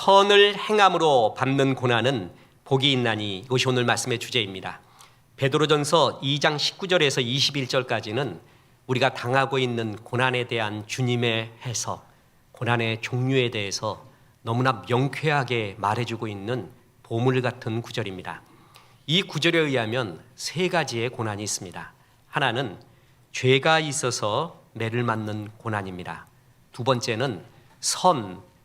선을 행함으로 받는 고난은 복이 있나니, 이것이 오늘 말씀의 주제입니다. 베드로전서 2장 19절에서 21절까지는 우리가 당하고 있는 고난에 대한 주님의 해석, 고난의 종류에 대해서 너무나 명쾌하게 말해주고 있는 보물 같은 구절입니다. 이 구절에 의하면 세 가지의 고난이 있습니다. 하나는 죄가 있어서 매를 맞는 고난입니다. 두 번째는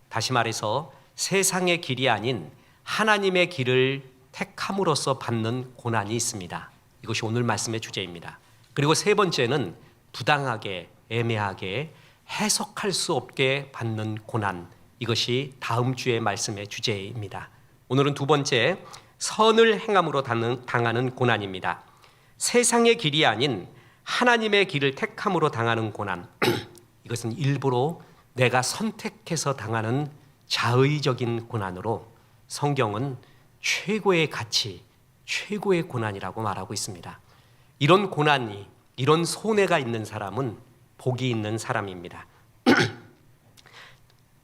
다시 말해서 세상의 길이 아닌 하나님의 길을 택함으로써 받는 고난이 있습니다. 이것이 오늘 말씀의 주제입니다. 그리고 세 번째는 부당하게, 애매하게 해석할 수 없게 받는 고난, 이것이 다음 주의 말씀의 주제입니다. 오늘은 두 번째, 선을 행함으로 당하는 고난입니다. 세상의 길이 아닌 하나님의 길을 택함으로 당하는 고난, 이것은 일부러 내가 선택해서 당하는 자의적인 고난으로 성경은 최고의 가치, 최고의 고난이라고 말하고 있습니다. 이런 고난이, 이런 손해가 있는 사람은 복이 있는 사람입니다.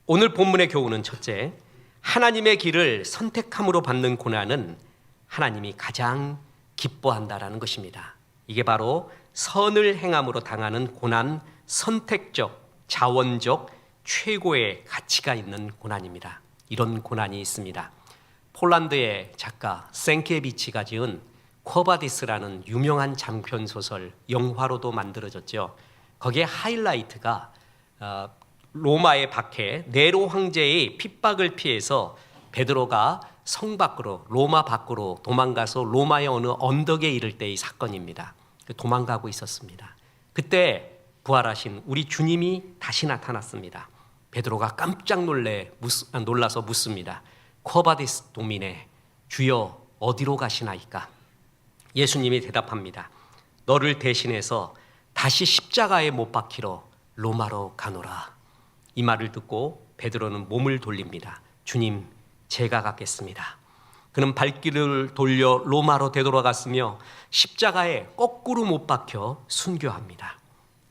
오늘 본문의 교훈은 첫째, 하나님의 길을 선택함으로 받는 고난은 하나님이 가장 기뻐한다라는 것입니다. 이게 바로 선을 행함으로 당하는 고난, 선택적, 자원적, 최고의 가치가 있는 고난입니다. 이런 고난이 있습니다. 폴란드의 작가 생케비치가 지은 쿼바디스라는 유명한 장편 소설, 영화로도 만들어졌죠. 거기에 하이라이트가 로마의 박해, 네로 황제의 핍박을 피해서 베드로가 성 밖으로, 로마 밖으로 도망가서 로마의 어느 언덕에 이를 때의 사건입니다. 도망가고 있었습니다. 그때 부활하신 우리 주님이 다시 나타났습니다. 베드로가 깜짝 놀라서 묻습니다. 쿼바디스 도미네, 주여 어디로 가시나이까? 예수님이 대답합니다. 너를 대신해서 다시 십자가에 못 박히러 로마로 가노라. 이 말을 듣고 베드로는 몸을 돌립니다. 주님, 제가 가겠습니다. 그는 발길을 돌려 로마로 되돌아갔으며 십자가에 거꾸로 못 박혀 순교합니다.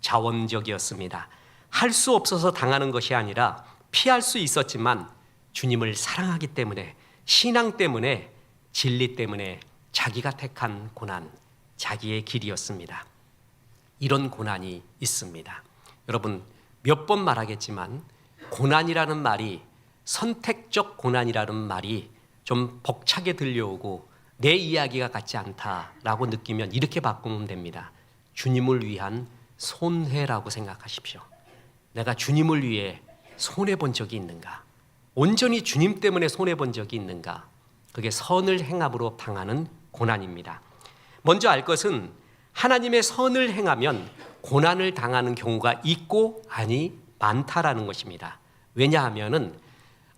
자원적이었습니다. 할 수 없어서 당하는 것이 아니라 피할 수 있었지만 주님을 사랑하기 때문에, 신앙 때문에, 진리 때문에 자기가 택한 고난, 자기의 길이었습니다. 이런 고난이 있습니다. 여러분, 몇 번 말하겠지만 고난이라는 말이, 선택적 고난이라는 말이 좀 벅차게 들려오고 내 이야기가 같지 않다라고 느끼면 이렇게 바꾸면 됩니다. 주님을 위한 손해라고 생각하십시오. 내가 주님을 위해 손해본 적이 있는가? 온전히 주님 때문에 손해본 적이 있는가? 그게 선을 행함으로 당하는 고난입니다. 먼저 알 것은 하나님의 선을 행하면 고난을 당하는 경우가 있고 아니 많다라는 것입니다. 왜냐하면은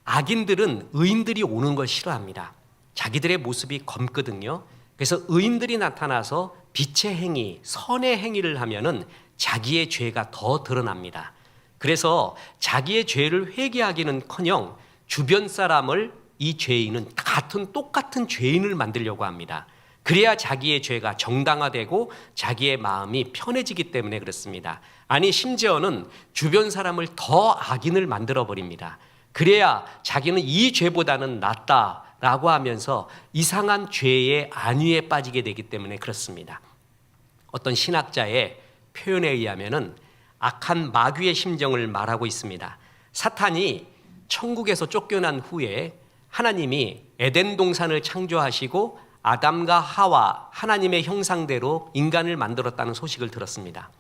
악인들은 의인들이 오는 걸 싫어합니다. 자기들의 모습이 검거든요. 그래서 의인들이 나타나서 빛의 행위, 선의 행위를 하면은 자기의 죄가 더 드러납니다. 그래서 자기의 죄를 회개하기는커녕 주변 사람을 이 죄인은 똑같은 죄인을 만들려고 합니다. 그래야 자기의 죄가 정당화되고 자기의 마음이 편해지기 때문에 그렇습니다. 아니, 심지어는 주변 사람을 더 악인을 만들어버립니다. 그래야 자기는 이 죄보다는 낫다라고 하면서 이상한 죄의 안위에 빠지게 되기 때문에 그렇습니다. 어떤 신학자의 표현에 의하면은 악한 마귀의 심정을 말하고 있습니다. 사탄이 천국에서 쫓겨난 후에 하나님이 에덴 동산을 창조하시고 아담과 하와, 하나님의 형상대로 인간을 만들었다는 소식을 들었습니다.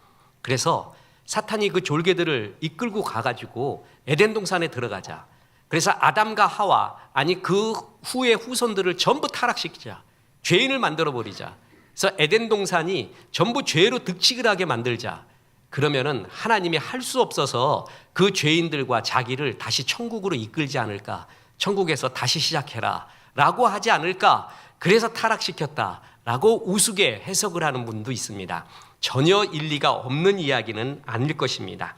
그래서 사탄이 그 졸개들을 이끌고 가가지고 에덴 동산에 들어가자. 그래서 아담과 하와, 아니 그 후의 후손들을 전부 타락시키자. 죄인을 만들어버리자. 그래서 에덴 동산이 전부 죄로 득식을 하게 만들자. 그러면은 하나님이 할 수 없어서 그 죄인들과 자기를 다시 천국으로 이끌지 않을까? 천국에서 다시 시작해라 라고 하지 않을까? 그래서 타락시켰다 라고 우스개 해석을 하는 분도 있습니다. 전혀 일리가 없는 이야기는 아닐 것입니다.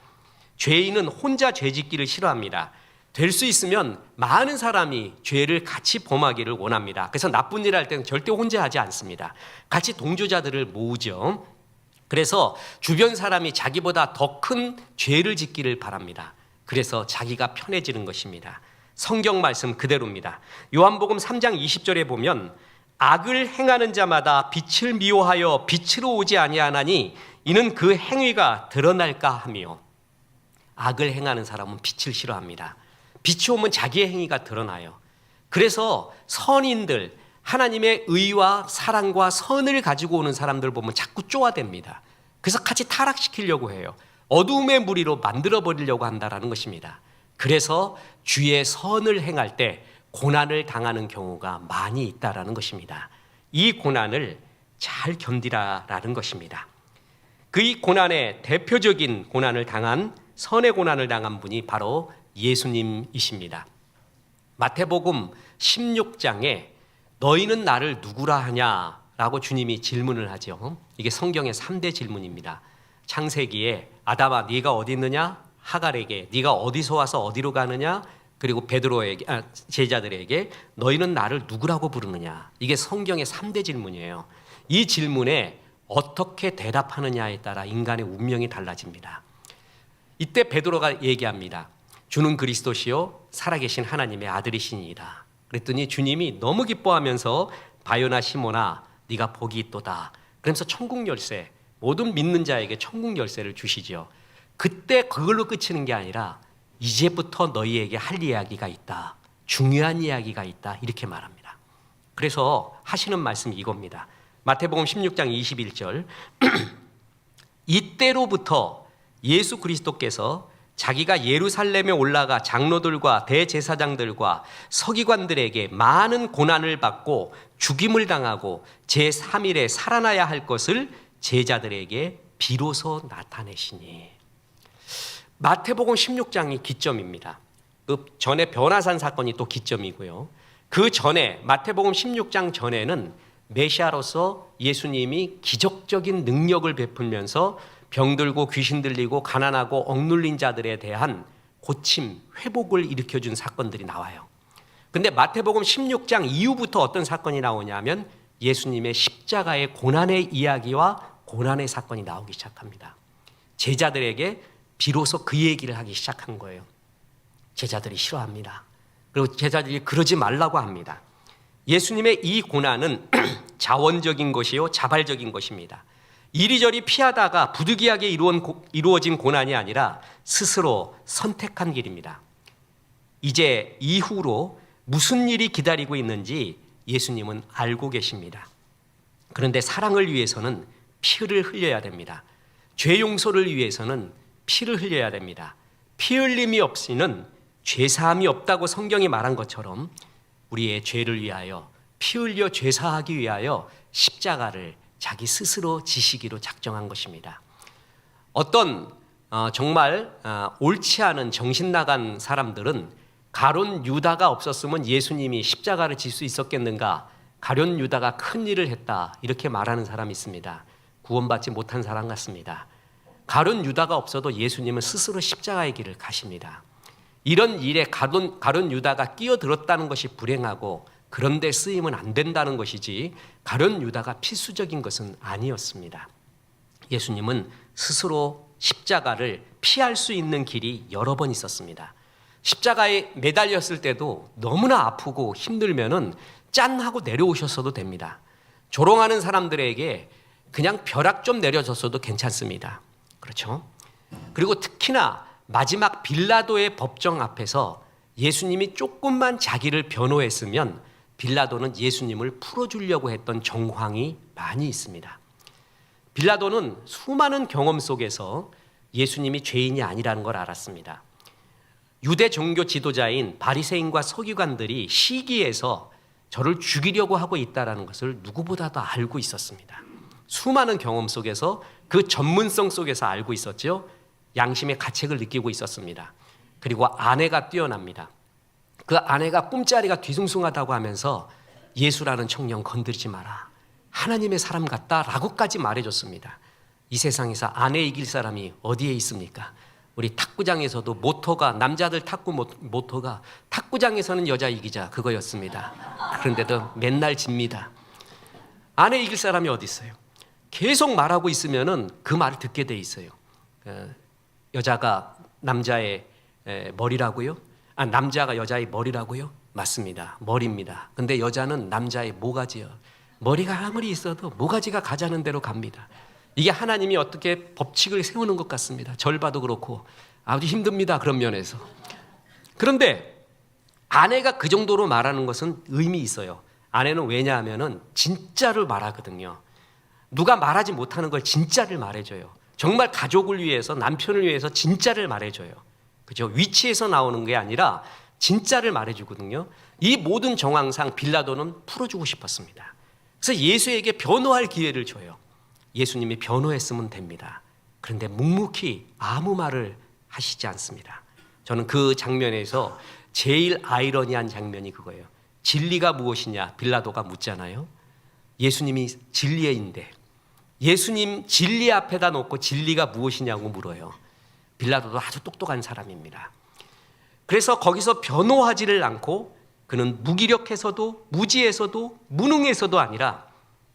죄인은 혼자 죄짓기를 싫어합니다. 될 수 있으면 많은 사람이 죄를 같이 범하기를 원합니다. 그래서 나쁜 일 할 때는 절대 혼자 하지 않습니다. 같이 동조자들을 모으죠. 그래서 주변 사람이 자기보다 더 큰 죄를 짓기를 바랍니다. 그래서 자기가 편해지는 것입니다. 성경 말씀 그대로입니다. 요한복음 3장 20절에 보면 악을 행하는 자마다 빛을 미워하여 빛으로 오지 아니하나니 이는 그 행위가 드러날까 하며, 악을 행하는 사람은 빛을 싫어합니다. 빛이 오면 자기의 행위가 드러나요. 그래서 선인들, 하나님의 의와 사랑과 선을 가지고 오는 사람들 보면 자꾸 쪼아댑니다. 그래서 같이 타락시키려고 해요. 어두움의 무리로 만들어버리려고 한다는 것입니다. 그래서 주의 선을 행할 때 고난을 당하는 경우가 많이 있다는 것입니다. 이 고난을 잘 견디라라는 것입니다. 그 고난의 대표적인 고난을 당한, 선의 고난을 당한 분이 바로 예수님이십니다. 마태복음 16장에 너희는 나를 누구라 하냐라고 주님이 질문을 하죠. 이게 성경의 3대 질문입니다. 창세기에 아담아 네가 어디 있느냐? 하갈에게 네가 어디서 와서 어디로 가느냐? 그리고 베드로에게, 제자들에게 너희는 나를 누구라고 부르느냐? 이게 성경의 3대 질문이에요. 이 질문에 어떻게 대답하느냐에 따라 인간의 운명이 달라집니다. 이때 베드로가 얘기합니다. 주는 그리스도시요 살아계신 하나님의 아들이시니이다. 그랬더니 주님이 너무 기뻐하면서 바요나 시몬아 네가 복이 있도다. 그러면서 천국 열쇠, 모든 믿는 자에게 천국 열쇠를 주시죠. 그때 그걸로 그치는 게 아니라 이제부터 너희에게 할 이야기가 있다. 중요한 이야기가 있다. 이렇게 말합니다. 그래서 하시는 말씀이 이겁니다. 마태복음 16장 21절 이때로부터 예수 그리스도께서 자기가 예루살렘에 올라가 장로들과 대제사장들과 서기관들에게 많은 고난을 받고 죽임을 당하고 제3일에 살아나야 할 것을 제자들에게 비로소 나타내시니. 마태복음 16장이 기점입니다. 그 전에 변화산 사건이 또 기점이고요. 그 전에 마태복음 16장 전에는 메시아로서 예수님이 기적적인 능력을 베풀면서 병들고 귀신 들리고 가난하고 억눌린 자들에 대한 고침, 회복을 일으켜준 사건들이 나와요. 근데 마태복음 16장 이후부터 어떤 사건이 나오냐면 예수님의 십자가의 고난의 이야기와 고난의 사건이 나오기 시작합니다. 제자들에게 비로소 그 얘기를 하기 시작한 거예요. 제자들이 싫어합니다. 그리고 제자들이 그러지 말라고 합니다. 예수님의 이 고난은 자원적인 것이요 자발적인 것입니다. 이리저리 피하다가 부득이하게 이루어진 고난이 아니라 스스로 선택한 길입니다. 이제 이후로 무슨 일이 기다리고 있는지 예수님은 알고 계십니다. 그런데 사랑을 위해서는 피를 흘려야 됩니다. 죄 용서를 위해서는 피를 흘려야 됩니다. 피 흘림이 없이는 죄사함이 없다고 성경이 말한 것처럼 우리의 죄를 위하여 피 흘려 죄사하기 위하여 십자가를 자기 스스로 지시기로 작정한 것입니다. 어떤 정말 옳지 않은 정신 나간 사람들은 가룟 유다가 없었으면 예수님이 십자가를 질 수 있었겠는가? 가룟 유다가 큰 일을 했다. 이렇게 말하는 사람이 있습니다. 구원받지 못한 사람 같습니다. 가룟 유다가 없어도 예수님은 스스로 십자가의 길을 가십니다. 이런 일에 가룟 유다가 끼어들었다는 것이 불행하고 그런데 쓰임은 안 된다는 것이지 가룟 유다가 필수적인 것은 아니었습니다. 예수님은 스스로 십자가를 피할 수 있는 길이 여러 번 있었습니다. 십자가에 매달렸을 때도 너무나 아프고 힘들면은 짠 하고 내려오셨어도 됩니다. 조롱하는 사람들에게 그냥 벼락 좀 내려줬어도 괜찮습니다. 그렇죠? 그리고 특히나 마지막 빌라도의 법정 앞에서 예수님이 조금만 자기를 변호했으면 빌라도는 예수님을 풀어주려고 했던 정황이 많이 있습니다. 빌라도는 수많은 경험 속에서 예수님이 죄인이 아니라는 걸 알았습니다. 유대 종교 지도자인 바리새인과 서기관들이 시기에서 저를 죽이려고 하고 있다는 것을 누구보다도 알고 있었습니다. 수많은 경험 속에서 그 전문성 속에서 알고 있었죠. 양심의 가책을 느끼고 있었습니다. 그리고 아내가 뛰어납니다. 그 아내가 꿈자리가 뒤숭숭하다고 하면서 예수라는 청년 건드리지 마라. 하나님의 사람 같다라고까지 말해줬습니다. 이 세상에서 아내 이길 사람이 어디에 있습니까? 우리 탁구장에서도 모토가 남자들 탁구 모토가 탁구장에서는 여자 이기자 그거였습니다. 그런데도 맨날 집니다. 아내 이길 사람이 어디 있어요? 계속 말하고 있으면은 그 말을 듣게 돼 있어요. 여자가 남자의 머리라고요? 남자가 여자의 머리라고요? 맞습니다. 머리입니다. 근데 여자는 남자의 모가지요. 머리가 아무리 있어도 모가지가 가자는 대로 갑니다. 이게 하나님이 어떻게 법칙을 세우는 것 같습니다. 절 봐도 그렇고 아주 힘듭니다. 그런 면에서. 그런데 아내가 그 정도로 말하는 것은 의미 있어요. 아내는 왜냐하면은 진짜를 말하거든요. 누가 말하지 못하는 걸 진짜를 말해줘요. 정말 가족을 위해서, 남편을 위해서 진짜를 말해줘요. 그죠? 위치에서 나오는 게 아니라 진짜를 말해주거든요. 이 모든 정황상 빌라도는 풀어주고 싶었습니다. 그래서 예수에게 변호할 기회를 줘요. 예수님이 변호했으면 됩니다. 그런데 묵묵히 아무 말을 하시지 않습니다. 저는 그 장면에서 제일 아이러니한 장면이 그거예요. 진리가 무엇이냐 빌라도가 묻잖아요. 예수님이 진리인데 예수님 진리 앞에다 놓고 진리가 무엇이냐고 물어요. 빌라도도 아주 똑똑한 사람입니다. 그래서 거기서 변호하지를 않고 그는 무기력해서도 무지해서도 무능해서도 아니라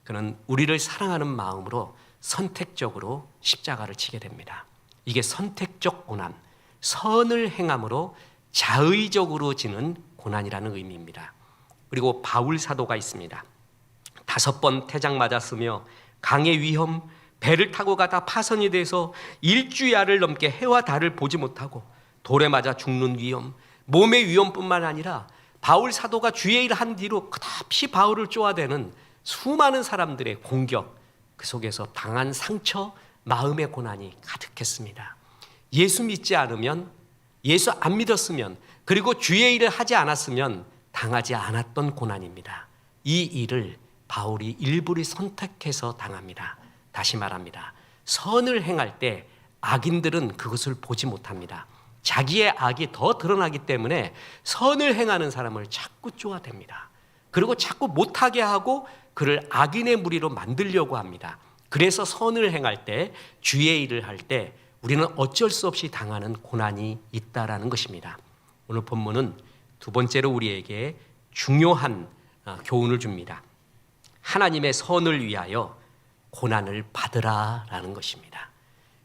그는 우리를 사랑하는 마음으로 선택적으로 십자가를 지게 됩니다. 이게 선택적 고난, 선을 행함으로 자의적으로 지는 고난이라는 의미입니다. 그리고 바울 사도가 있습니다. 5번 태장 맞았으며 강의 위험, 배를 타고 가다 파선이 돼서 일주야를 넘게 해와 달을 보지 못하고 돌에 맞아 죽는 위험, 몸의 위험뿐만 아니라 바울 사도가 주의 일을 한 뒤로 끝없이 바울을 쪼아대는 수많은 사람들의 공격, 그 속에서 당한 상처, 마음의 고난이 가득했습니다. 예수 믿지 않으면, 예수 안 믿었으면, 그리고 주의 일을 하지 않았으면 당하지 않았던 고난입니다. 이 일을 바울이 일부러 선택해서 당합니다. 다시 말합니다. 선을 행할 때 악인들은 그것을 보지 못합니다. 자기의 악이 더 드러나기 때문에 선을 행하는 사람을 자꾸 쪼아댑니다. 그리고 자꾸 못하게 하고 그를 악인의 무리로 만들려고 합니다. 그래서 선을 행할 때, 주의 일을 할 때 우리는 어쩔 수 없이 당하는 고난이 있다라는 것입니다. 오늘 본문은 두 번째로 우리에게 중요한 교훈을 줍니다. 하나님의 선을 위하여 고난을 받으라라는 것입니다.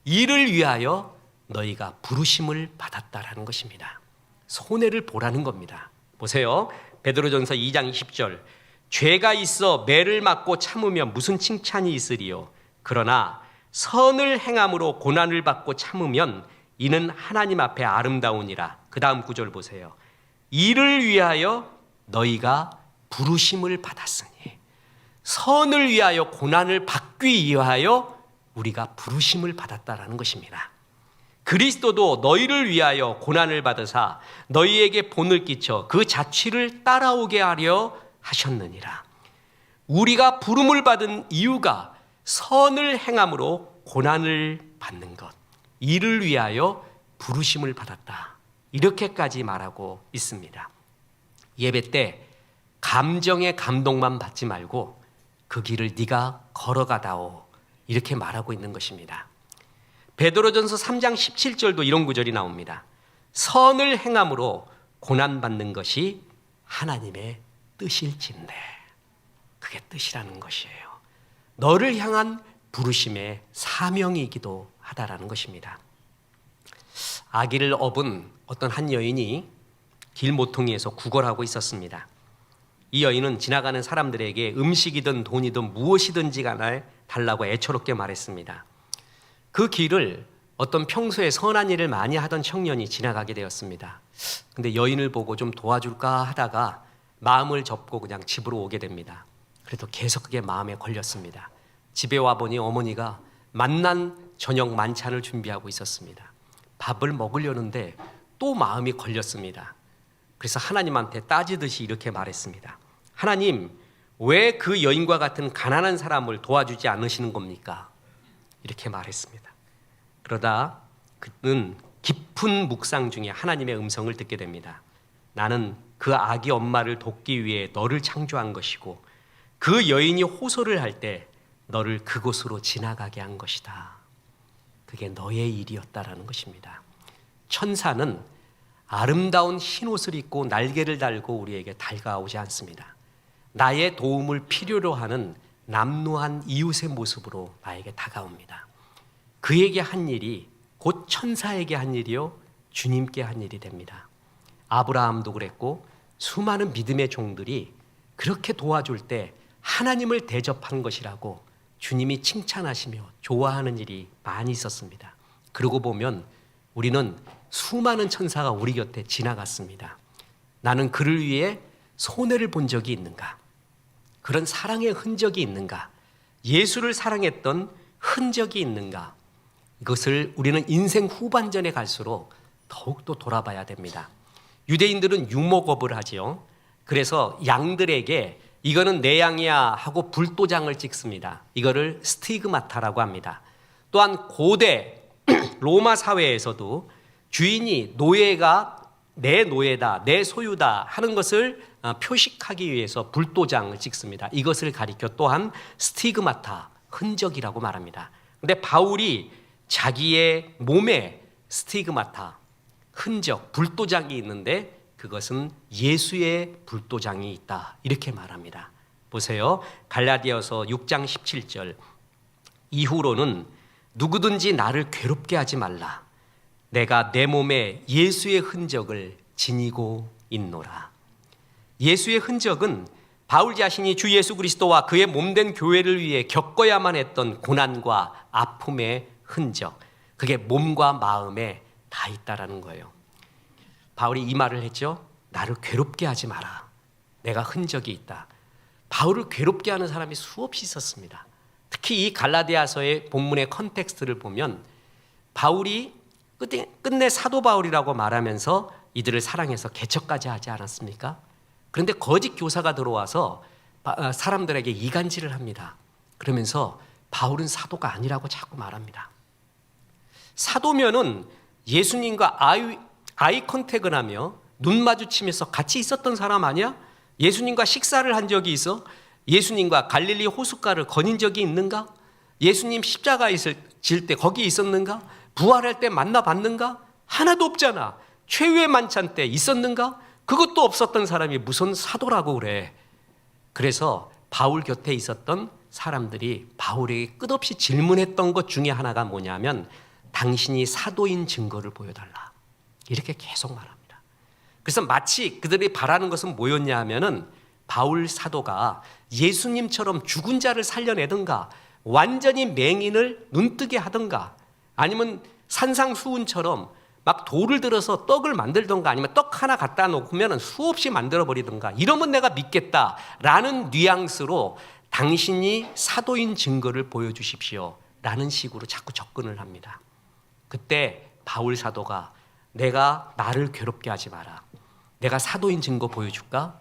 이를 위하여 너희가 부르심을 받았다라는 것입니다. 손해를 보라는 겁니다. 보세요. 베드로전서 2장 20절. 죄가 있어 매를 맞고 참으면 무슨 칭찬이 있으리요. 그러나 선을 행함으로 고난을 받고 참으면 이는 하나님 앞에 아름다우니라. 그 다음 구절 보세요. 이를 위하여 너희가 부르심을 받았으니, 선을 위하여 고난을 받기 위하여 우리가 부르심을 받았다라는 것입니다. 그리스도도 너희를 위하여 고난을 받으사 너희에게 본을 끼쳐 그 자취를 따라오게 하려 하셨느니라. 우리가 부름을 받은 이유가 선을 행함으로 고난을 받는 것, 이를 위하여 부르심을 받았다. 이렇게까지 말하고 있습니다. 예배 때 감정의 감동만 받지 말고 그 길을 네가 걸어가다오, 이렇게 말하고 있는 것입니다. 베드로전서 3장 17절도 이런 구절이 나옵니다. 선을 행함으로 고난받는 것이 하나님의 뜻일진데, 그게 뜻이라는 것이에요. 너를 향한 부르심의 사명이기도 하다라는 것입니다. 아기를 업은 어떤 한 여인이 길 모퉁이에서 구걸하고 있었습니다. 이 여인은 지나가는 사람들에게 음식이든 돈이든 무엇이든지 간에 달라고 애처롭게 말했습니다. 그 길을 어떤 평소에 선한 일을 많이 하던 청년이 지나가게 되었습니다. 근데 여인을 보고 좀 도와줄까 하다가 마음을 접고 그냥 집으로 오게 됩니다. 그래도 계속 그게 마음에 걸렸습니다. 집에 와보니 어머니가 맛난 저녁 만찬을 준비하고 있었습니다. 밥을 먹으려는데 또 마음이 걸렸습니다. 그래서 하나님한테 따지듯이 이렇게 말했습니다. 하나님, 왜 그 여인과 같은 가난한 사람을 도와주지 않으시는 겁니까? 이렇게 말했습니다. 그러다 그는 깊은 묵상 중에 하나님의 음성을 듣게 됩니다. 나는 그 아기 엄마를 돕기 위해 너를 창조한 것이고 그 여인이 호소를 할 때 너를 그곳으로 지나가게 한 것이다. 그게 너의 일이었다라는 것입니다. 천사는 아름다운 흰옷을 입고 날개를 달고 우리에게 다가오지 않습니다. 나의 도움을 필요로 하는 남루한 이웃의 모습으로 나에게 다가옵니다. 그에게 한 일이 곧 천사에게 한 일이요 주님께 한 일이 됩니다. 아브라함도 그랬고 수많은 믿음의 종들이 그렇게 도와줄 때 하나님을 대접한 것이라고 주님이 칭찬하시며 좋아하는 일이 많이 있었습니다. 그러고 보면 우리는 수많은 천사가 우리 곁에 지나갔습니다. 나는 그를 위해 손해를 본 적이 있는가? 그런 사랑의 흔적이 있는가? 예수를 사랑했던 흔적이 있는가? 이것을 우리는 인생 후반전에 갈수록 더욱더 돌아봐야 됩니다. 유대인들은 유목업을 하지요. 그래서 양들에게 이거는 내 양이야 하고 불도장을 찍습니다. 이거를 스티그마타라고 합니다. 또한 고대 로마 사회에서도 주인이 노예가 내 노예다, 내 소유다 하는 것을 표식하기 위해서 불도장을 찍습니다. 이것을 가리켜 또한 스티그마타, 흔적이라고 말합니다. 그런데 바울이 자기의 몸에 스티그마타, 흔적, 불도장이 있는데 그것은 예수의 불도장이 있다 이렇게 말합니다. 보세요. 갈라디아서 6장 17절 이후로는 누구든지 나를 괴롭게 하지 말라. 내가 내 몸에 예수의 흔적을 지니고 있노라. 예수의 흔적은 바울 자신이 주 예수 그리스도와 그의 몸된 교회를 위해 겪어야만 했던 고난과 아픔의 흔적, 그게 몸과 마음에 다 있다라는 거예요. 바울이 이 말을 했죠. 나를 괴롭게 하지 마라. 내가 흔적이 있다. 바울을 괴롭게 하는 사람이 수없이 있었습니다. 특히 이 갈라디아서의 본문의 컨텍스트를 보면 바울이 끝내 사도 바울이라고 말하면서 이들을 사랑해서 개척까지 하지 않았습니까? 그런데 거짓 교사가 들어와서 사람들에게 이간질을 합니다. 그러면서 바울은 사도가 아니라고 자꾸 말합니다. 사도면은 예수님과 아이 컨택을 하며 눈 마주치면서 같이 있었던 사람 아니야? 예수님과 식사를 한 적이 있어? 예수님과 갈릴리 호숫가를 거닌 적이 있는가? 예수님 십자가에 질 때 거기 있었는가? 부활할 때 만나봤는가? 하나도 없잖아. 최후의 만찬 때 있었는가? 그것도 없었던 사람이 무슨 사도라고 그래. 그래서 바울 곁에 있었던 사람들이 바울에게 끝없이 질문했던 것 중에 하나가 뭐냐면 당신이 사도인 증거를 보여달라. 이렇게 계속 말합니다. 그래서 마치 그들이 바라는 것은 뭐였냐 하면은 바울 사도가 예수님처럼 죽은 자를 살려내든가 완전히 맹인을 눈뜨게 하든가 아니면 산상수훈처럼 막 돌을 들어서 떡을 만들던가 아니면 떡 하나 갖다 놓으면 수없이 만들어버리든가 이러면 내가 믿겠다라는 뉘앙스로 당신이 사도인 증거를 보여주십시오 라는 식으로 자꾸 접근을 합니다. 그때 바울 사도가 내가 나를 괴롭게 하지 마라. 내가 사도인 증거 보여줄까?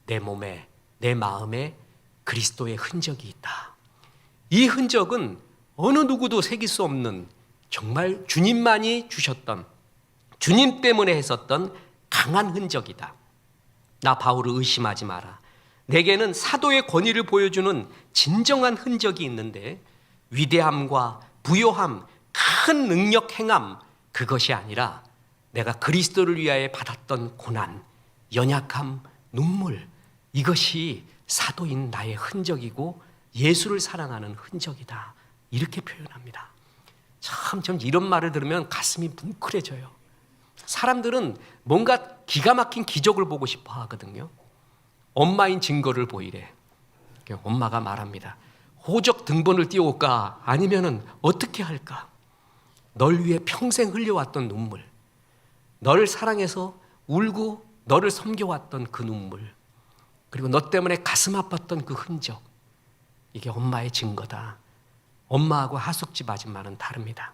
내 몸에 내 마음에 그리스도의 흔적이 있다. 이 흔적은 어느 누구도 새길 수 없는 정말 주님만이 주셨던 주님 때문에 했었던 강한 흔적이다. 나 바울을 의심하지 마라. 내게는 사도의 권위를 보여주는 진정한 흔적이 있는데 위대함과 부요함, 큰 능력 행함 그것이 아니라 내가 그리스도를 위하여 받았던 고난, 연약함, 눈물 이것이 사도인 나의 흔적이고 예수를 사랑하는 흔적이다. 이렇게 표현합니다. 참 이런 말을 들으면 가슴이 뭉클해져요. 사람들은 뭔가 기가 막힌 기적을 보고 싶어 하거든요. 엄마인 증거를 보이래. 엄마가 말합니다. 호적 등본을 띄워올까? 아니면은 어떻게 할까? 널 위해 평생 흘려왔던 눈물, 너를 사랑해서 울고 너를 섬겨왔던 그 눈물, 그리고 너 때문에 가슴 아팠던 그 흔적, 이게 엄마의 증거다. 엄마하고 하숙집 아줌마는 다릅니다.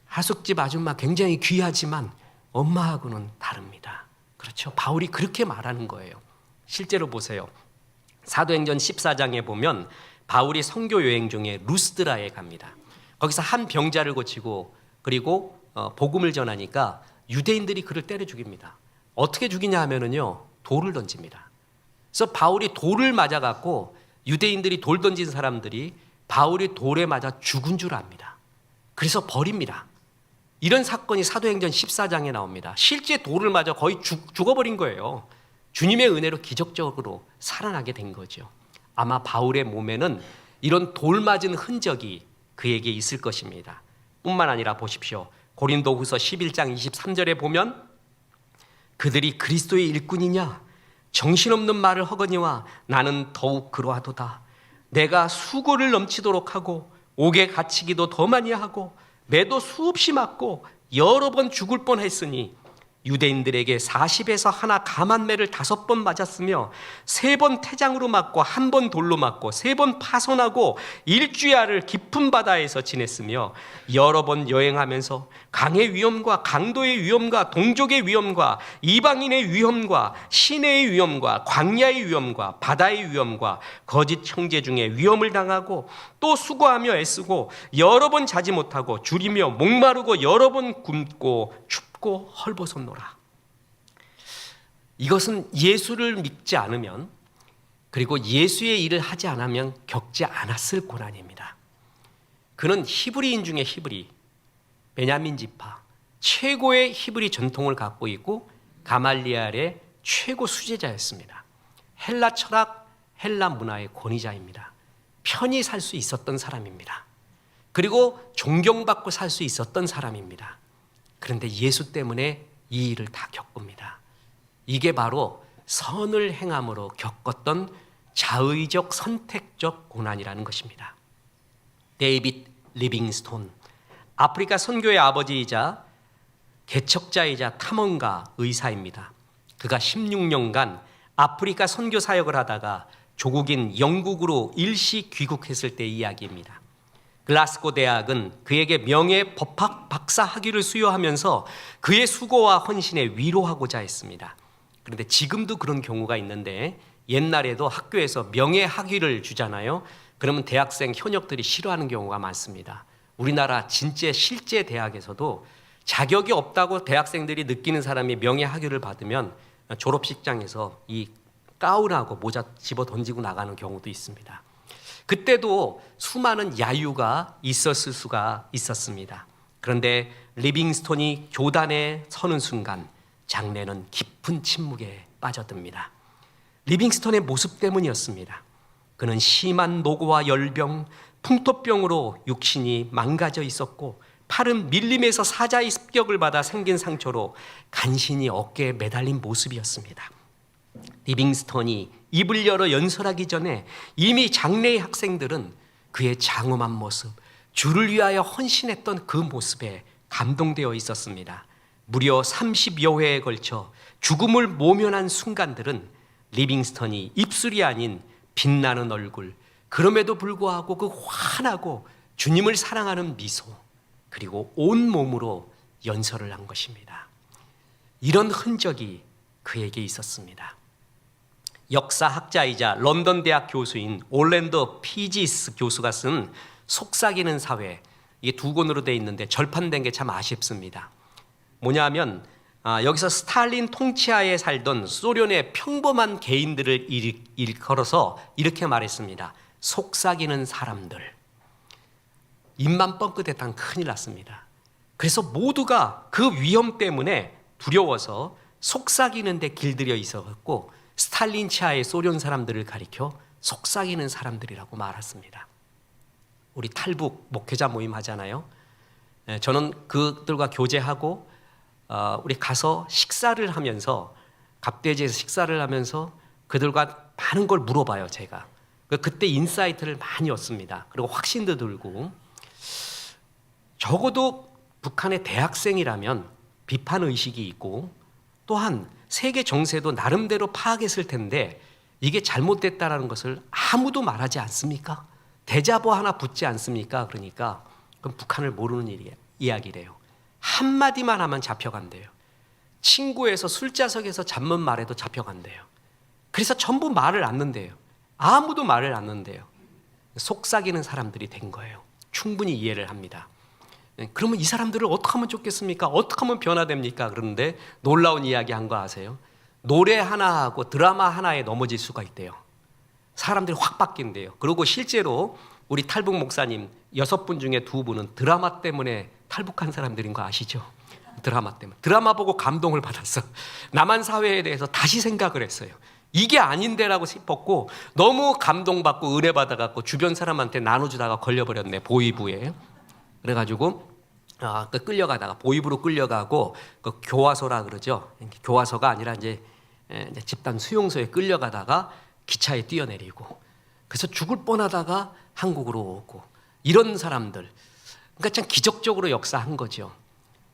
하숙집 아줌마 굉장히 귀하지만 엄마하고는 다릅니다. 그렇죠? 바울이 그렇게 말하는 거예요. 실제로 보세요. 사도행전 14장에 보면 바울이 선교 여행 중에 루스드라에 갑니다. 거기서 한 병자를 고치고 그리고 복음을 전하니까 유대인들이 그를 때려 죽입니다. 어떻게 죽이냐 하면은요, 돌을 던집니다. 그래서 바울이 돌을 맞아갖고 유대인들이 돌 던진 사람들이 바울이 돌에 맞아 죽은 줄 압니다. 그래서 버립니다. 이런 사건이 사도행전 14장에 나옵니다. 실제 돌을 맞아 거의 죽어버린 거예요. 주님의 은혜로 기적적으로 살아나게 된 거죠. 아마 바울의 몸에는 이런 돌 맞은 흔적이 그에게 있을 것입니다. 뿐만 아니라 보십시오. 고린도후서 11장 23절에 보면 그들이 그리스도의 일꾼이냐? 정신없는 말을 허거니와 나는 더욱 그러하도다. 내가 수고를 넘치도록 하고 옥에 갇히기도 더 많이 하고 매도 수없이 맞고 여러 번 죽을 뻔했으니 유대인들에게 40에서 하나 감한매를 5번 맞았으며 3번 태장으로 맞고 1번 돌로 맞고 3번 파손하고 일주야를 깊은 바다에서 지냈으며 여러 번 여행하면서 강의 위험과 강도의 위험과 동족의 위험과 이방인의 위험과 시내의 위험과 광야의 위험과 바다의 위험과 거짓 형제 중에 위험을 당하고 또 수고하며 애쓰고 여러 번 자지 못하고 줄이며 목마르고 여러 번 굶고 춥고 헐벗었노라. 이것은 예수를 믿지 않으면, 그리고 예수의 일을 하지 않으면 겪지 않았을 고난입니다. 그는 히브리인 중에 히브리, 베냐민 지파 최고의 히브리 전통을 갖고 있고 가말리엘의 최고 수제자였습니다. 헬라 철학, 헬라 문화의 권위자입니다. 편히 살 수 있었던 사람입니다. 그리고 존경받고 살 수 있었던 사람입니다. 그런데 예수 때문에 이 일을 다 겪습니다. 이게 바로 선을 행함으로 겪었던 자의적 선택적 고난이라는 것입니다. 데이빗 리빙스톤, 아프리카 선교의 아버지이자 개척자이자 탐험가 의사입니다. 그가 16년간 아프리카 선교 사역을 하다가 조국인 영국으로 일시 귀국했을 때의 이야기입니다. 글라스고 대학은 그에게 명예 법학 박사 학위를 수여하면서 그의 수고와 헌신에 위로하고자 했습니다. 그런데 지금도 그런 경우가 있는데, 옛날에도 학교에서 명예 학위를 주잖아요. 그러면 대학생 현역들이 싫어하는 경우가 많습니다. 우리나라 진짜 실제 대학에서도 자격이 없다고 대학생들이 느끼는 사람이 명예 학위를 받으면 졸업식장에서 이 가운하고 모자 집어 던지고 나가는 경우도 있습니다. 그때도 수많은 야유가 있었을 수가 있었습니다. 그런데 리빙스톤이 교단에 서는 순간 장례는 깊은 침묵에 빠져듭니다. 리빙스톤의 모습 때문이었습니다. 그는 심한 노고와 열병, 풍토병으로 육신이 망가져 있었고 팔은 밀림에서 사자의 습격을 받아 생긴 상처로 간신히 어깨에 매달린 모습이었습니다. 리빙스톤이 입을 열어 연설하기 전에 이미 장래의 학생들은 그의 장엄한 모습, 주를 위하여 헌신했던 그 모습에 감동되어 있었습니다. 무려 30여 회에 걸쳐 죽음을 모면한 순간들은 리빙스턴이 입술이 아닌 빛나는 얼굴, 그럼에도 불구하고 그 환하고 주님을 사랑하는 미소, 그리고 온 몸으로 연설을 한 것입니다. 이런 흔적이 그에게 있었습니다. 역사학자이자 런던 대학 교수인 올랜도 피지스 교수가 쓴 속삭이는 사회, 이게 2권으로 되어 있는데 절판된 게 참 아쉽습니다. 뭐냐면 여기서 스탈린 통치하에 살던 소련의 평범한 개인들을 일컬어서 이렇게 말했습니다. 속삭이는 사람들. 입만 뻥끗했다면 큰일 났습니다. 그래서 모두가 그 위험 때문에 두려워서 속삭이는 데 길들여 있었고, 스탈린 치하의 소련 사람들을 가리켜 속삭이는 사람들이라고 말했습니다. 우리 탈북 목회자 모임 하잖아요. 저는 그들과 교제하고 우리 가서 식사를 하면서, 갑돼지에서 식사를 하면서 그들과 많은 걸 물어봐요. 제가 그때 인사이트를 많이 얻습니다. 그리고 확신도 들고, 적어도 북한의 대학생이라면 비판 의식이 있고, 또한 세계 정세도 나름대로 파악했을 텐데 이게 잘못됐다라는 것을 아무도 말하지 않습니까? 대자보 하나 붙지 않습니까? 그러니까 그럼 북한을 모르는 이야기래요. 한마디만 하면 잡혀간대요. 친구에서 술자석에서 잡문 말해도 잡혀간대요. 그래서 전부 말을 않는데요. 아무도 말을 않는데요. 속삭이는 사람들이 된 거예요. 충분히 이해를 합니다. 그러면 이 사람들을 어떻게 하면 좋겠습니까? 어떻게 하면 변화됩니까? 그런데 놀라운 이야기 한 거 아세요? 노래 하나하고 드라마 하나에 넘어질 수가 있대요. 사람들이 확 바뀐대요. 그리고 실제로 우리 탈북 목사님 6분 중에 2분은 드라마 때문에 탈북한 사람들인 거 아시죠? 드라마 때문에. 드라마 보고 감동을 받았어. 남한 사회에 대해서 다시 생각을 했어요. 이게 아닌데라고 싶었고, 너무 감동받고 은혜 받아갖고 주변 사람한테 나눠주다가 걸려버렸네, 보이부에. 그래가지고 끌려가다가 보입으로 끌려가고 그 교화소라 그러죠. 교화소가 아니라 이제 집단 수용소에 끌려가다가 기차에 뛰어내리고 그래서 죽을 뻔하다가 한국으로 오고 이런 사람들. 그러니까 참 기적적으로 역사한 거죠.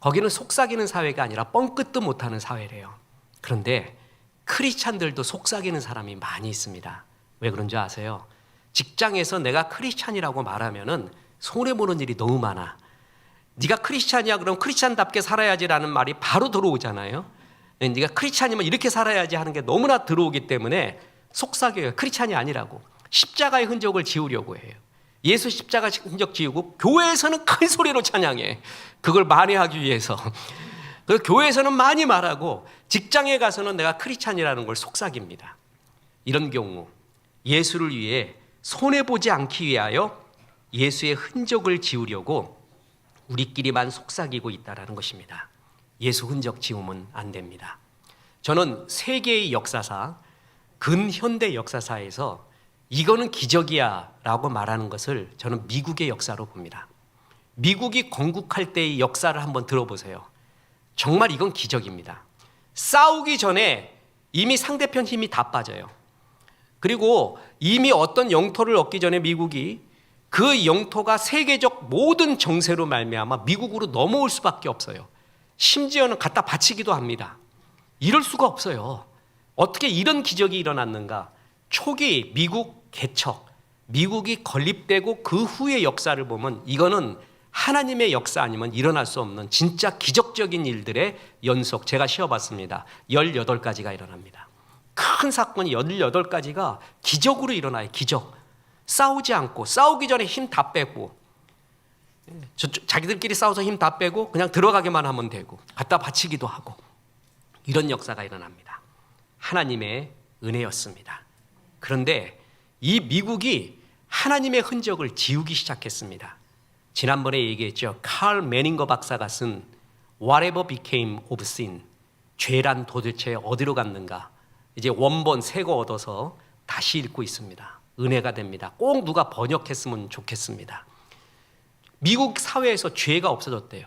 거기는 속삭이는 사회가 아니라 뻥끗도 못하는 사회래요. 그런데 크리스찬들도 속삭이는 사람이 많이 있습니다. 왜 그런 줄 아세요? 직장에서 내가 크리스찬이라고 말하면은 손해보는 일이 너무 많아. 네가 크리스찬이야 그럼 크리스찬답게 살아야지라는 말이 바로 들어오잖아요. 네가 크리스찬이면 이렇게 살아야지 하는 게 너무나 들어오기 때문에 속삭여요. 크리스찬이 아니라고. 십자가의 흔적을 지우려고 해요. 예수 십자가 흔적 지우고 교회에서는 큰 소리로 찬양해. 그걸 만회하기 위해서. 그래서 교회에서는 많이 말하고 직장에 가서는 내가 크리스찬이라는 걸 속삭입니다. 이런 경우 예수를 위해 손해보지 않기 위하여 예수의 흔적을 지우려고 우리끼리만 속삭이고 있다는 것입니다. 예수 흔적 지우면 안 됩니다. 저는 세계의 역사사, 근현대 역사사에서 이거는 기적이야 라고 말하는 것을 저는 미국의 역사로 봅니다. 미국이 건국할 때의 역사를 한번 들어보세요. 정말 이건 기적입니다. 싸우기 전에 이미 상대편 힘이 다 빠져요. 그리고 이미 어떤 영토를 얻기 전에 미국이 그 영토가 세계적 모든 정세로 말미암아 미국으로 넘어올 수밖에 없어요. 심지어는 갖다 바치기도 합니다. 이럴 수가 없어요. 어떻게 이런 기적이 일어났는가? 초기 미국 개척, 미국이 건립되고 그 후의 역사를 보면 이거는 하나님의 역사 아니면 일어날 수 없는 진짜 기적적인 일들의 연속. 제가 쉬어봤습니다. 18가지가 일어납니다. 큰 사건이 18가지가 기적으로 일어나요. 기적. 싸우지 않고 싸우기 전에 힘 다 빼고 자기들끼리 싸워서 힘 다 빼고 그냥 들어가기만 하면 되고 갖다 바치기도 하고 이런 역사가 일어납니다. 하나님의 은혜였습니다. 그런데 이 미국이 하나님의 흔적을 지우기 시작했습니다. 지난번에 얘기했죠. 칼 매닝거 박사가 쓴 Whatever Became of Sin, 죄란 도대체 어디로 갔는가. 이제 원본 새 거 얻어서 다시 읽고 있습니다. 은혜가 됩니다. 꼭 누가 번역했으면 좋겠습니다. 미국 사회에서 죄가 없어졌대요.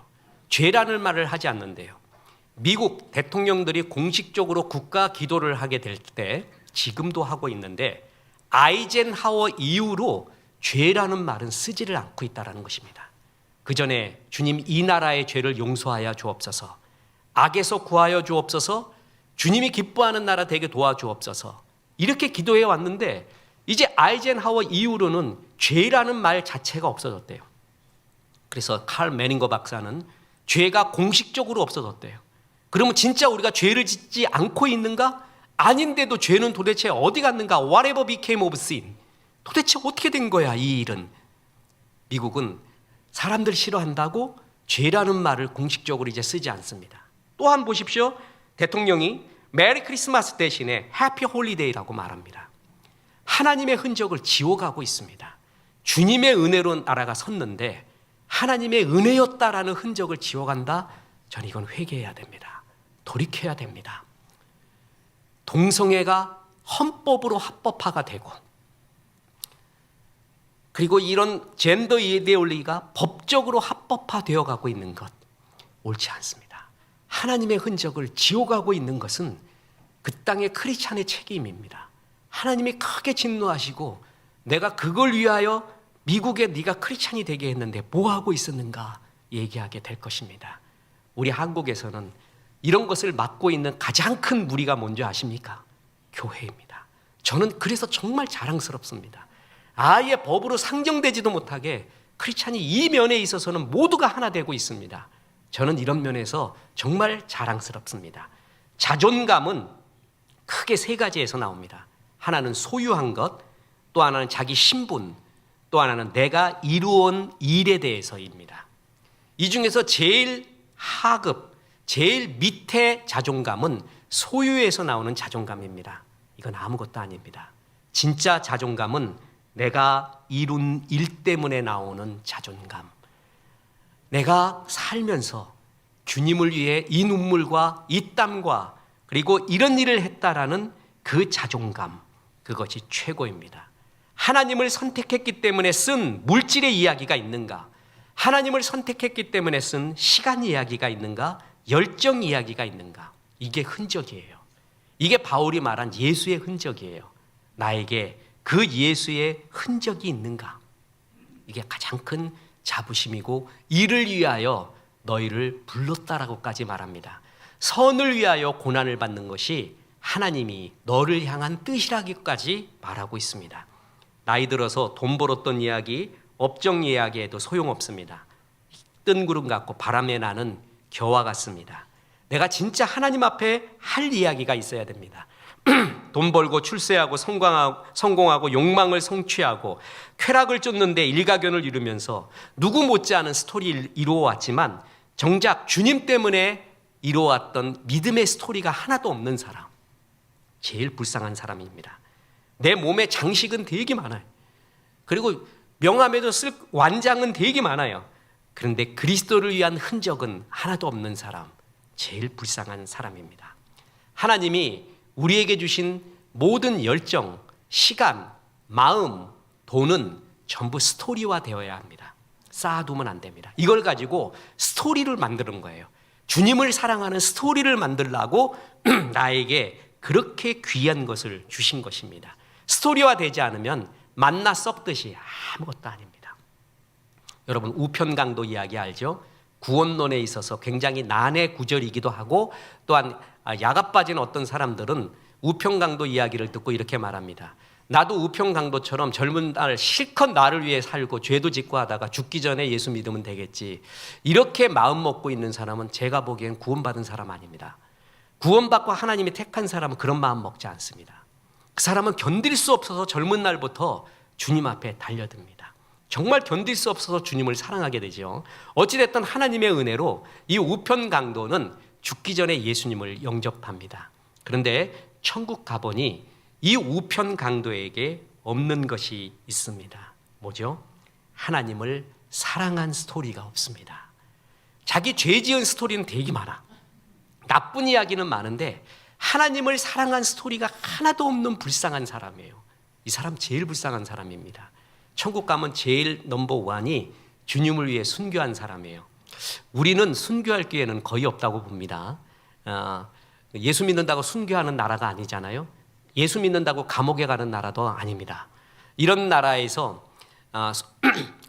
죄라는 말을 하지 않는데요. 미국 대통령들이 공식적으로 국가 기도를 하게 될 때 지금도 하고 있는데 아이젠하워 이후로 죄라는 말은 쓰지를 않고 있다는 것입니다. 그 전에 주님 이 나라의 죄를 용서하여 주옵소서, 악에서 구하여 주옵소서, 주님이 기뻐하는 나라 되게 도와주옵소서 이렇게 기도해 왔는데 이제 아이젠하워 이후로는 죄라는 말 자체가 없어졌대요. 그래서 칼 매닝거 박사는 죄가 공식적으로 없어졌대요. 그러면 진짜 우리가 죄를 짓지 않고 있는가? 아닌데도 죄는 도대체 어디 갔는가? Whatever became of sin. 도대체 어떻게 된 거야 이 일은? 미국은 사람들 싫어한다고 죄라는 말을 공식적으로 이제 쓰지 않습니다. 또한 보십시오. 대통령이 메리 크리스마스 대신에 해피 홀리데이라고 말합니다. 하나님의 흔적을 지워가고 있습니다. 주님의 은혜로 나라가 섰는데 하나님의 은혜였다라는 흔적을 지워간다? 저는 이건 회개해야 됩니다. 돌이켜야 됩니다. 동성애가 헌법으로 합법화가 되고 그리고 이런 젠더 이데올로기가 법적으로 합법화되어 가고 있는 것 옳지 않습니다. 하나님의 흔적을 지워가고 있는 것은 그 땅의 크리스찬의 책임입니다. 하나님이 크게 진노하시고 내가 그걸 위하여 미국에 네가 크리스찬이 되게 했는데 뭐하고 있었는가 얘기하게 될 것입니다. 우리 한국에서는 이런 것을 맡고 있는 가장 큰 무리가 뭔지 아십니까? 교회입니다. 저는 그래서 정말 자랑스럽습니다. 아예 법으로 상정되지도 못하게 크리스찬이 이 면에 있어서는 모두가 하나 되고 있습니다. 저는 이런 면에서 정말 자랑스럽습니다. 자존감은 크게 세 가지에서 나옵니다. 하나는 소유한 것, 또 하나는 자기 신분, 또 하나는 내가 이루어온 일에 대해서입니다. 이 중에서 제일 하급, 제일 밑에 자존감은 소유에서 나오는 자존감입니다. 이건 아무것도 아닙니다. 진짜 자존감은 내가 이룬 일 때문에 나오는 자존감. 내가 살면서 주님을 위해 이 눈물과 이 땀과 그리고 이런 일을 했다라는 그 자존감, 그것이 최고입니다. 하나님을 선택했기 때문에 쓴 물질의 이야기가 있는가? 하나님을 선택했기 때문에 쓴 시간 이야기가 있는가? 열정 이야기가 있는가? 이게 흔적이에요. 이게 바울이 말한 예수의 흔적이에요. 나에게 그 예수의 흔적이 있는가? 이게 가장 큰 자부심이고, 이를 위하여 너희를 불렀다라고까지 말합니다. 선을 위하여 고난을 받는 것이 하나님이 너를 향한 뜻이라기까지 말하고 있습니다. 나이 들어서 돈 벌었던 이야기, 업적 이야기에도 소용없습니다. 뜬 구름 같고 바람에 나는 겨와 같습니다. 내가 진짜 하나님 앞에 할 이야기가 있어야 됩니다. 돈 벌고 출세하고 성공하고 욕망을 성취하고 쾌락을 쫓는데 일가견을 이루면서 누구 못지않은 스토리를 이루어왔지만 정작 주님 때문에 이루어왔던 믿음의 스토리가 하나도 없는 사람, 제일 불쌍한 사람입니다. 내 몸에 장식은 되게 많아요. 그리고 명함에도 쓸 완장은 되게 많아요. 그런데 그리스도를 위한 흔적은 하나도 없는 사람, 제일 불쌍한 사람입니다. 하나님이 우리에게 주신 모든 열정, 시간, 마음, 돈은 전부 스토리화 되어야 합니다. 쌓아두면 안 됩니다. 이걸 가지고 스토리를 만드는 거예요. 주님을 사랑하는 스토리를 만들라고 나에게 그렇게 귀한 것을 주신 것입니다. 스토리화 되지 않으면 만나 썩듯이 아무것도 아닙니다. 여러분, 우편강도 이야기 알죠? 구원론에 있어서 굉장히 난해 구절이기도 하고, 또한 야가 빠진 어떤 사람들은 우편강도 이야기를 듣고 이렇게 말합니다. 나도 우편강도처럼 젊은 날 실컷 나를 위해 살고 죄도 짓고 하다가 죽기 전에 예수 믿으면 되겠지, 이렇게 마음 먹고 있는 사람은 제가 보기엔 구원받은 사람 아닙니다. 구원받고 하나님이 택한 사람은 그런 마음 먹지 않습니다. 그 사람은 견딜 수 없어서 젊은 날부터 주님 앞에 달려듭니다. 정말 견딜 수 없어서 주님을 사랑하게 되죠. 어찌됐든 하나님의 은혜로 이 우편강도는 죽기 전에 예수님을 영접합니다. 그런데 천국 가보니 이 우편강도에게 없는 것이 있습니다. 뭐죠? 하나님을 사랑한 스토리가 없습니다. 자기 죄 지은 스토리는 되게 많아. 나쁜 이야기는 많은데 하나님을 사랑한 스토리가 하나도 없는 불쌍한 사람이에요. 이 사람 제일 불쌍한 사람입니다. 천국 가면 제일 넘버 원이 주님을 위해 순교한 사람이에요. 우리는 순교할 기회는 거의 없다고 봅니다. 예수 믿는다고 순교하는 나라가 아니잖아요. 예수 믿는다고 감옥에 가는 나라도 아닙니다. 이런 나라에서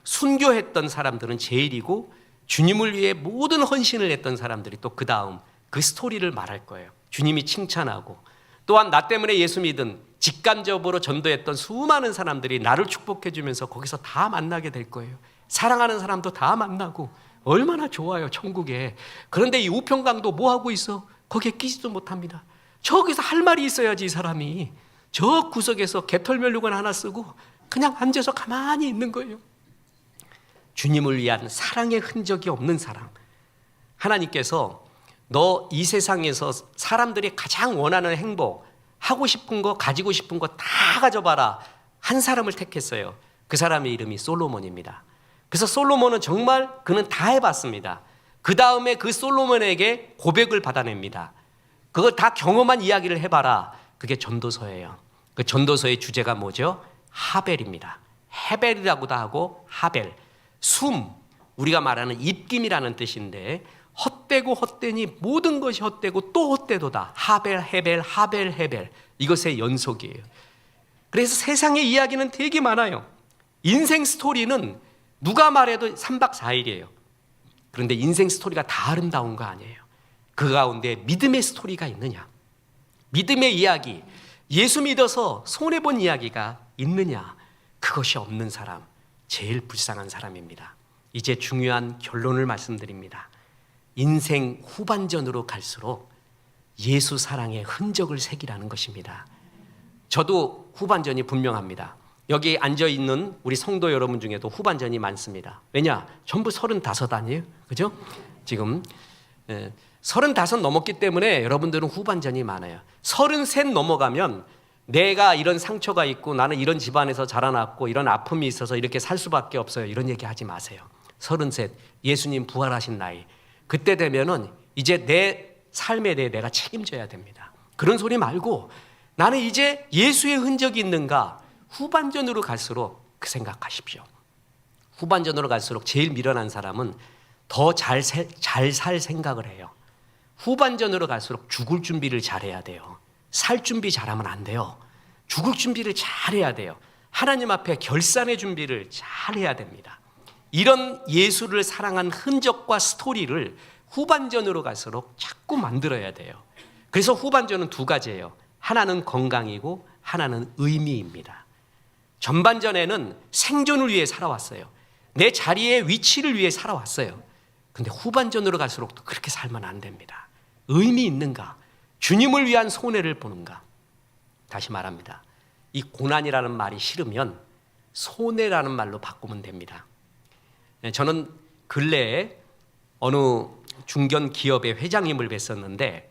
순교했던 사람들은 제일이고, 주님을 위해 모든 헌신을 했던 사람들이 또 그 다음 그 스토리를 말할 거예요. 주님이 칭찬하고, 또한 나 때문에 예수 믿은 직간접으로 전도했던 수많은 사람들이 나를 축복해 주면서 거기서 다 만나게 될 거예요. 사랑하는 사람도 다 만나고, 얼마나 좋아요, 천국에. 그런데 이 우편강도 뭐 하고 있어? 거기에 끼지도 못합니다. 저기서 할 말이 있어야지. 이 사람이 저 구석에서 개털면류관 하나 쓰고 그냥 앉아서 가만히 있는 거예요. 주님을 위한 사랑의 흔적이 없는 사람. 하나님께서 너 이 세상에서 사람들이 가장 원하는 행복, 하고 싶은 거, 가지고 싶은 거 다 가져봐라, 한 사람을 택했어요. 그 사람의 이름이 솔로몬입니다. 그래서 솔로몬은 정말 그는 다 해봤습니다. 그 다음에 그 솔로몬에게 고백을 받아냅니다. 그걸 다 경험한 이야기를 해봐라. 그게 전도서예요. 그 전도서의 주제가 뭐죠? 하벨입니다. 헤벨이라고도 하고 하벨, 숨, 우리가 말하는 입김이라는 뜻인데, 헛되고 헛되니 모든 것이 헛되고 또 헛되도다. 하벨, 헤벨, 하벨, 헤벨, 이것의 연속이에요. 그래서 세상의 이야기는 되게 많아요. 인생 스토리는 누가 말해도 3박 4일이에요. 그런데 인생 스토리가 다 아름다운 거 아니에요. 그 가운데 믿음의 스토리가 있느냐, 믿음의 이야기, 예수 믿어서 손해본 이야기가 있느냐, 그것이 없는 사람, 제일 불쌍한 사람입니다. 이제 중요한 결론을 말씀드립니다. 인생 후반전으로 갈수록 예수 사랑의 흔적을 새기라는 것입니다. 저도 후반전이 분명합니다. 여기 앉아있는 우리 성도 여러분 중에도 후반전이 많습니다. 왜냐? 전부 35 아니에요? 그죠? 지금 35 넘었기 때문에 여러분들은 후반전이 많아요. 33 넘어가면 내가 이런 상처가 있고 나는 이런 집안에서 자라났고 이런 아픔이 있어서 이렇게 살 수밖에 없어요, 이런 얘기 하지 마세요. 33, 예수님 부활하신 나이, 그때 되면은 이제 내 삶에 대해 내가 책임져야 됩니다. 그런 소리 말고 나는 이제 예수의 흔적이 있는가, 후반전으로 갈수록 그 생각하십시오. 후반전으로 갈수록 제일 미련한 사람은 더 잘 살 생각을 해요. 후반전으로 갈수록 죽을 준비를 잘해야 돼요. 살 준비 잘하면 안 돼요. 죽을 준비를 잘해야 돼요. 하나님 앞에 결산의 준비를 잘해야 됩니다. 이런 예수를 사랑한 흔적과 스토리를 후반전으로 갈수록 자꾸 만들어야 돼요. 그래서 후반전은 두 가지예요. 하나는 건강이고 하나는 의미입니다. 전반전에는 생존을 위해 살아왔어요. 내 자리의 위치를 위해 살아왔어요. 근데 후반전으로 갈수록 또 그렇게 살면 안 됩니다. 의미 있는가? 주님을 위한 손해를 보는가? 다시 말합니다. 이 고난이라는 말이 싫으면 손해라는 말로 바꾸면 됩니다. 저는 근래에 어느 중견 기업의 회장님을 뵀었는데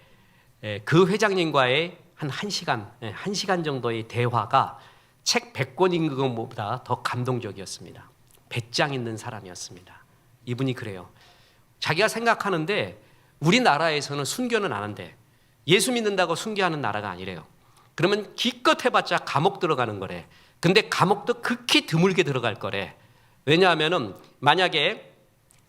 그 회장님과의 한 1시간 정도의 대화가 책 100권 읽은 것보다 더 감동적이었습니다. 배짱 있는 사람이었습니다. 이분이 그래요. 자기가 생각하는데 우리나라에서는 순교는 안 한대. 예수 믿는다고 순교하는 나라가 아니래요. 그러면 기껏 해봤자 감옥 들어가는 거래. 근데 감옥도 극히 드물게 들어갈 거래. 왜냐하면은 만약에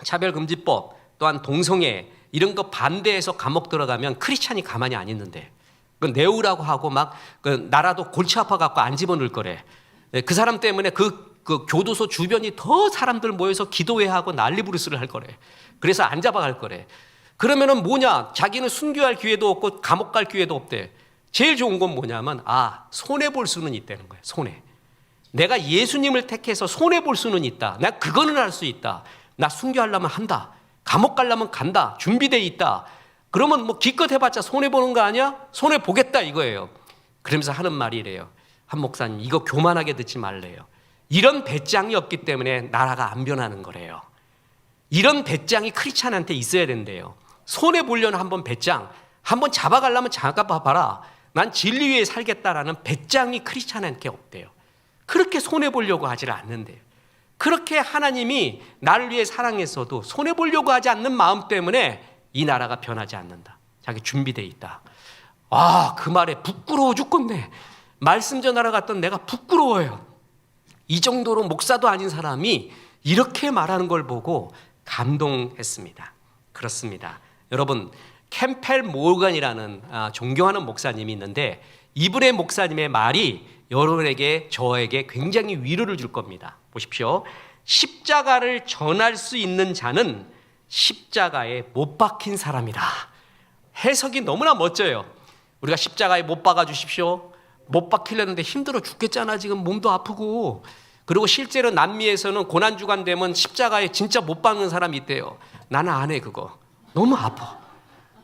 차별금지법 또한 동성애 이런 거 반대해서 감옥 들어가면 크리스찬이 가만히 안 있는데 그 내우라고 하고 막 그 나라도 골치 아파갖고 안 집어넣을 거래. 그 사람 때문에 그 교도소 주변이 더 사람들 모여서 기도회 하고 난리 부르스를 할 거래. 그래서 안 잡아갈 거래. 그러면은 뭐냐? 자기는 순교할 기회도 없고 감옥 갈 기회도 없대. 제일 좋은 건 뭐냐면 손해 볼 수는 있다는 거예요. 손해. 내가 예수님을 택해서 손해 볼 수는 있다. 나 그거는 할 수 있다. 나 순교하려면 한다. 감옥 가려면 간다. 준비돼 있다. 그러면 뭐 기껏 해봤자 손해 보는 거 아니야? 손해 보겠다 이거예요. 그러면서 하는 말이 이래요. 한 목사님 이거 교만하게 듣지 말래요. 이런 배짱이 없기 때문에 나라가 안 변하는 거래요. 이런 배짱이 크리스찬한테 있어야 된대요. 손해 보려는 한번 배짱, 한번 잡아가려면 잡아봐라. 난 진리 위에 살겠다라는 배짱이 크리스찬한테 없대요. 그렇게 손해 보려고 하질 않는데요. 그렇게 하나님이 나를 위해 사랑했어도 손해 보려고 하지 않는 마음 때문에 이 나라가 변하지 않는다. 자기 준비되어 있다. 그 말에 부끄러워 죽겠네. 말씀 전하러 갔던 내가 부끄러워요. 이 정도로 목사도 아닌 사람이 이렇게 말하는 걸 보고 감동했습니다. 그렇습니다. 여러분 캠펠 모건이라는 존경하는 목사님이 있는데 이분의 목사님의 말이 여러분에게 저에게 굉장히 위로를 줄 겁니다. 보십시오. 십자가를 전할 수 있는 자는 십자가에 못 박힌 사람이다. 해석이 너무나 멋져요. 우리가 십자가에 못 박아 주십시오. 못 박히려는데 힘들어 죽겠잖아. 지금 몸도 아프고. 그리고 실제로 남미에서는 고난주간 되면 십자가에 진짜 못 박는 사람이 있대요. 나는 안 해 그거. 너무 아파.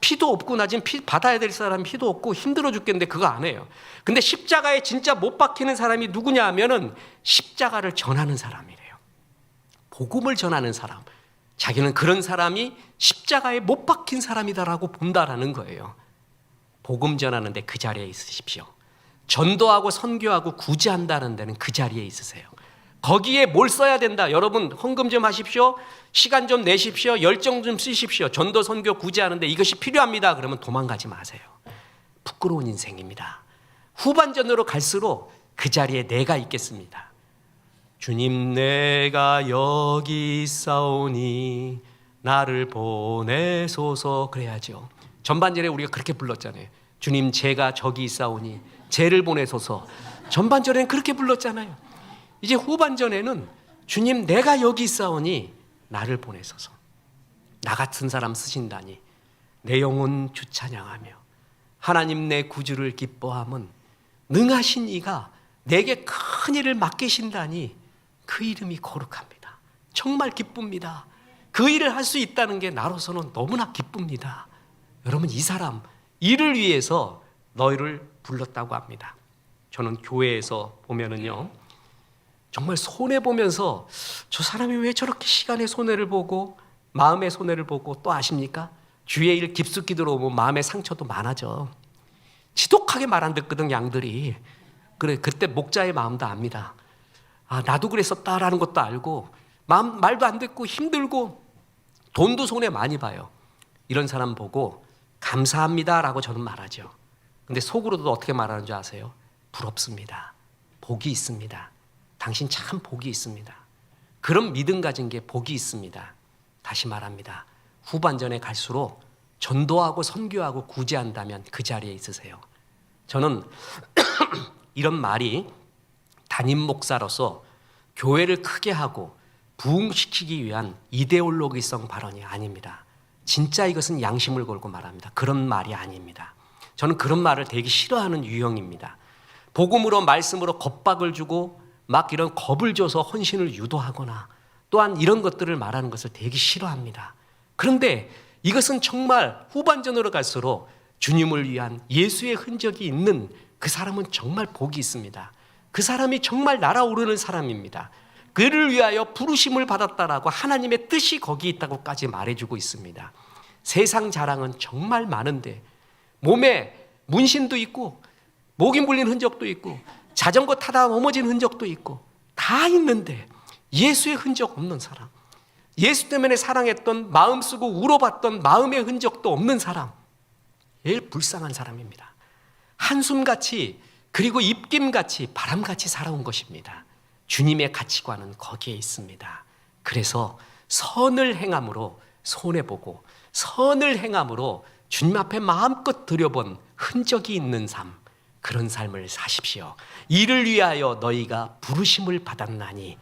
피도 없고 나 지금 피 받아야 될 사람이 피도 없고 힘들어 죽겠는데 그거 안 해요. 근데 십자가에 진짜 못 박히는 사람이 누구냐 하면은 십자가를 전하는 사람이래요. 복음을 전하는 사람. 자기는 그런 사람이 십자가에 못 박힌 사람이다라고 본다라는 거예요. 복음 전하는데 그 자리에 있으십시오. 전도하고 선교하고 구제한다는 데는 그 자리에 있으세요. 거기에 뭘 써야 된다. 여러분 헌금 좀 하십시오. 시간 좀 내십시오. 열정 좀 쓰십시오. 전도 선교 구제하는데 이것이 필요합니다. 그러면 도망가지 마세요. 부끄러운 인생입니다. 후반전으로 갈수록 그 자리에 내가 있겠습니다. 주님 내가 여기 있사오니 나를 보내소서 그래야죠. 전반전에 우리가 그렇게 불렀잖아요. 주님 제가 저기 있사오니 쟤를 보내소서. 전반전에는 그렇게 불렀잖아요. 이제 후반전에는 주님 내가 여기 있사오니 나를 보내소서. 나 같은 사람 쓰신다니 내 영혼 주 찬양하며 하나님 내 구주를 기뻐함은 능하신 이가 내게 큰 일을 맡기신다니 그 이름이 거룩합니다. 정말 기쁩니다. 그 일을 할 수 있다는 게 나로서는 너무나 기쁩니다. 여러분 이 사람 일을 위해서 너희를 불렀다고 합니다. 저는 교회에서 보면은요 정말 손해보면서 저 사람이 왜 저렇게 시간의 손해를 보고 마음의 손해를 보고 또 아십니까? 주의 일 깊숙이 들어오면 마음의 상처도 많아져. 지독하게 말 안 듣거든 양들이. 그래 그때 목자의 마음도 압니다. 나도 그랬었다라는 것도 알고 말도 안 듣고 힘들고 돈도 손해 많이 봐요. 이런 사람 보고 감사합니다라고 저는 말하죠. 근데 속으로도 어떻게 말하는 줄 아세요? 부럽습니다. 복이 있습니다. 당신 참 복이 있습니다. 그런 믿음 가진 게 복이 있습니다. 다시 말합니다. 후반전에 갈수록 전도하고 선교하고 구제한다면 그 자리에 있으세요. 저는 이런 말이 담임 목사로서 교회를 크게 하고 부흥시키기 위한 이데올로기성 발언이 아닙니다. 진짜 이것은 양심을 걸고 말합니다. 그런 말이 아닙니다. 저는 그런 말을 되게 싫어하는 유형입니다. 복음으로 말씀으로 겁박을 주고 막 이런 겁을 줘서 헌신을 유도하거나 또한 이런 것들을 말하는 것을 되게 싫어합니다. 그런데 이것은 정말 후반전으로 갈수록 주님을 위한 예수의 흔적이 있는 그 사람은 정말 복이 있습니다. 그 사람이 정말 날아오르는 사람입니다. 그를 위하여 부르심을 받았다라고 하나님의 뜻이 거기 있다고까지 말해주고 있습니다. 세상 자랑은 정말 많은데 몸에 문신도 있고 목이 물린 흔적도 있고 자전거 타다 넘어진 흔적도 있고 다 있는데 예수의 흔적 없는 사람, 예수 때문에 사랑했던 마음 쓰고 울어봤던 마음의 흔적도 없는 사람, 제일 불쌍한 사람입니다. 한숨같이 그리고 입김같이 바람같이 살아온 것입니다. 주님의 가치관은 거기에 있습니다. 그래서 선을 행함으로 손해보고 선을 행함으로 주님 앞에 마음껏 들여본 흔적이 있는 삶, 그런 삶을 사십시오. 이를 위하여 너희가 부르심을 받았나니,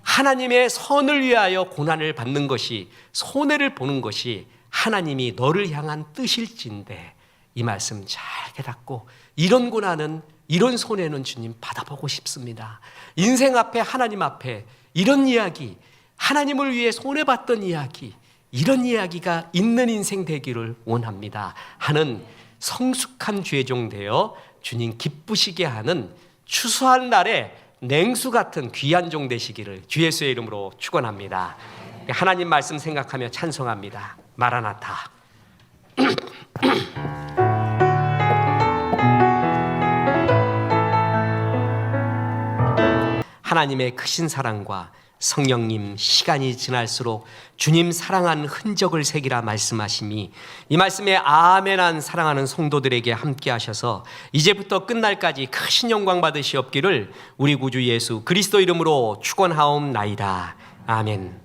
하나님의 선을 위하여 고난을 받는 것이, 손해를 보는 것이 하나님이 너를 향한 뜻일진데 이 말씀 잘 깨닫고 이런 고난은, 이런 손해는 주님 받아보고 싶습니다. 인생 앞에, 하나님 앞에 이런 이야기, 하나님을 위해 손해봤던 이야기, 이런 이야기가 있는 인생 되기를 원합니다 하는 성숙한 죄종 되어 주님 기쁘시게 하는 추수한 날에 냉수 같은 귀한 종 되시기를 주 예수의 이름으로 축원합니다. 하나님 말씀 생각하며 찬송합니다. 마라나타. 하나님의 크신 사랑과 성령님, 시간이 지날수록 주님 사랑한 흔적을 새기라 말씀하심이, 이 말씀에 아멘한 사랑하는 성도들에게 함께 하셔서 이제부터 끝날까지 크신 영광 받으시옵기를 우리 구주 예수 그리스도 이름으로 축원하옵나이다. 아멘.